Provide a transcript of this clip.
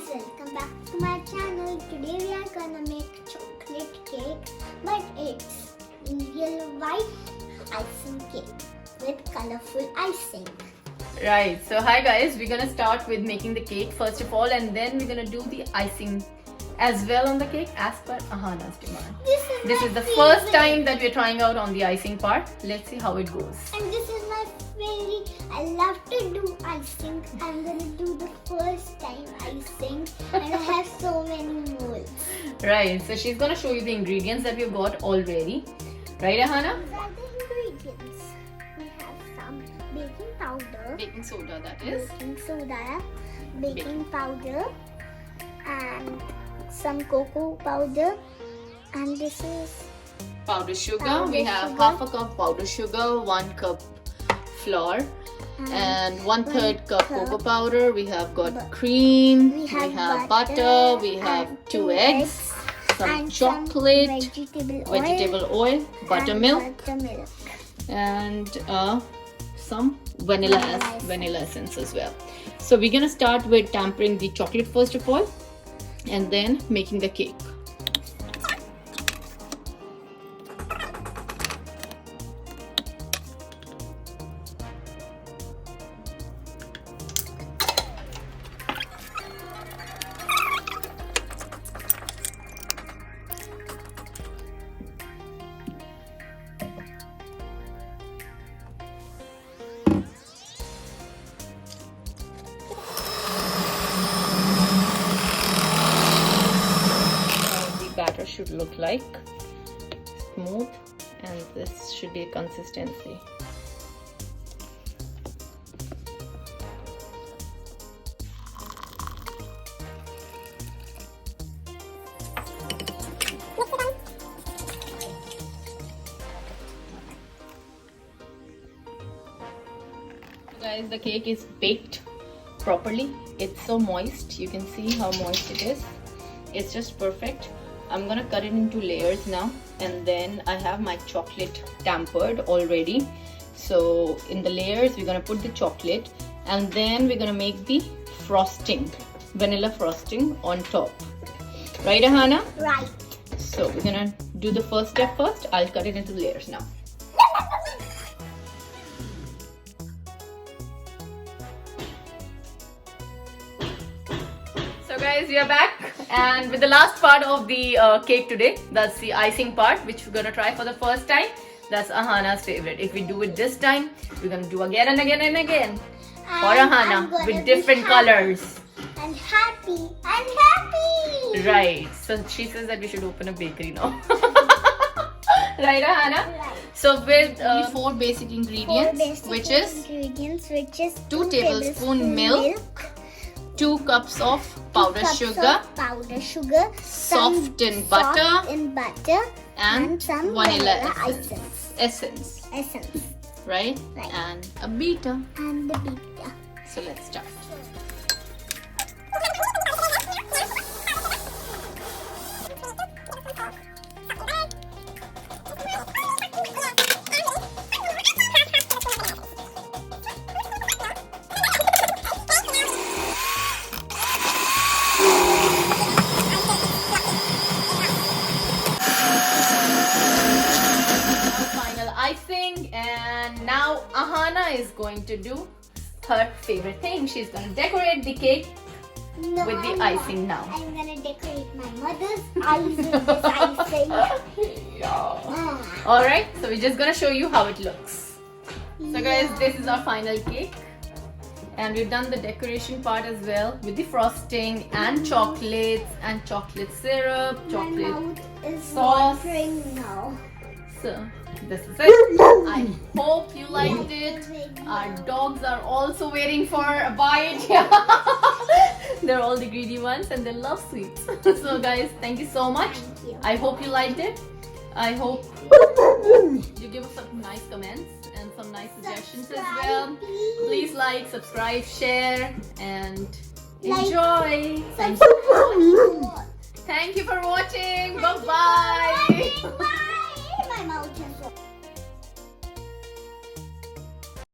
welcome back to my channel. Today we are gonna make chocolate cake, but it's real white icing cake with colorful icing. Right, so hi guys, we're gonna start with making the cake first of all, and then we're gonna do the icing as well on the cake as per Ahana's demand. This is the first time that we're trying out on the icing part. Let's see how it goes. And this is my favorite. I love to do icing. I'm gonna do the first time icing, and I have so many molds. Right, so she's gonna show you the ingredients that we've got already. Right, Ahana? These are the ingredients. We have some baking powder. Baking soda, that is. Baking soda, baking powder, and some cocoa powder, and this is Powder sugar. Powder We have sugar. half a cup powder sugar, 1 cup flour, and 1/3 cup cocoa powder. We have got cream, we have butter, we have and 2 eggs, some and chocolate, some vegetable oil, buttermilk, buttermilk. and some vanilla essence as well. So we're gonna start with tempering the chocolate first of all, and then making the cake. Batter should look like smooth, and this should be a consistency. Guys, the cake is baked properly. It's so moist. You can see how moist it is. It's just perfect. I'm gonna cut it into layers now, and then I have my chocolate tempered already. So in the layers we're gonna put the chocolate, and then we're gonna make the frosting, vanilla frosting on top. Right, Ahana? Right. So we're gonna do the first step first. I'll cut it into layers now. So guys, we are back, and with the last part of the cake today. That's the icing part, which we're gonna try for the first time. That's Ahana's favorite. If we do it this time, we're gonna do again and again and again for And I'm Ahana gonna with be different happy. colors. I'm happy. I'm happy. Right. So she says that we should open a bakery now. Right, Ahana? Right. So with Only 4 basic Four ingredients, basic which is ingredients, which is 2 tablespoon milk, 2 cups of powder sugar, softened butter, and some vanilla essence. essence, right? Right. And a beater. And the beater. So let's start. Final icing, and now Ahana is going to do her favorite thing. She's going to decorate the cake No, with the I'm icing not. now. I'm gonna decorate my mother's eyes with this icing. Ah. Alright, so we're just gonna show you how it looks. So guys, this is our final cake, and we've done the decoration part as well with the frosting and chocolates and chocolate syrup, My chocolate mouth is sauce. watering now. So this is it. I hope you liked it. Our dogs are also waiting for a bite. They're all the greedy ones, and they love sweets. So guys, thank you so much. Thank you. I hope you liked it. I hope you give us some nice comments and some nice suggestions as well. Please like, subscribe, share, and enjoy. Thank you for watching. Bye-bye. Bye.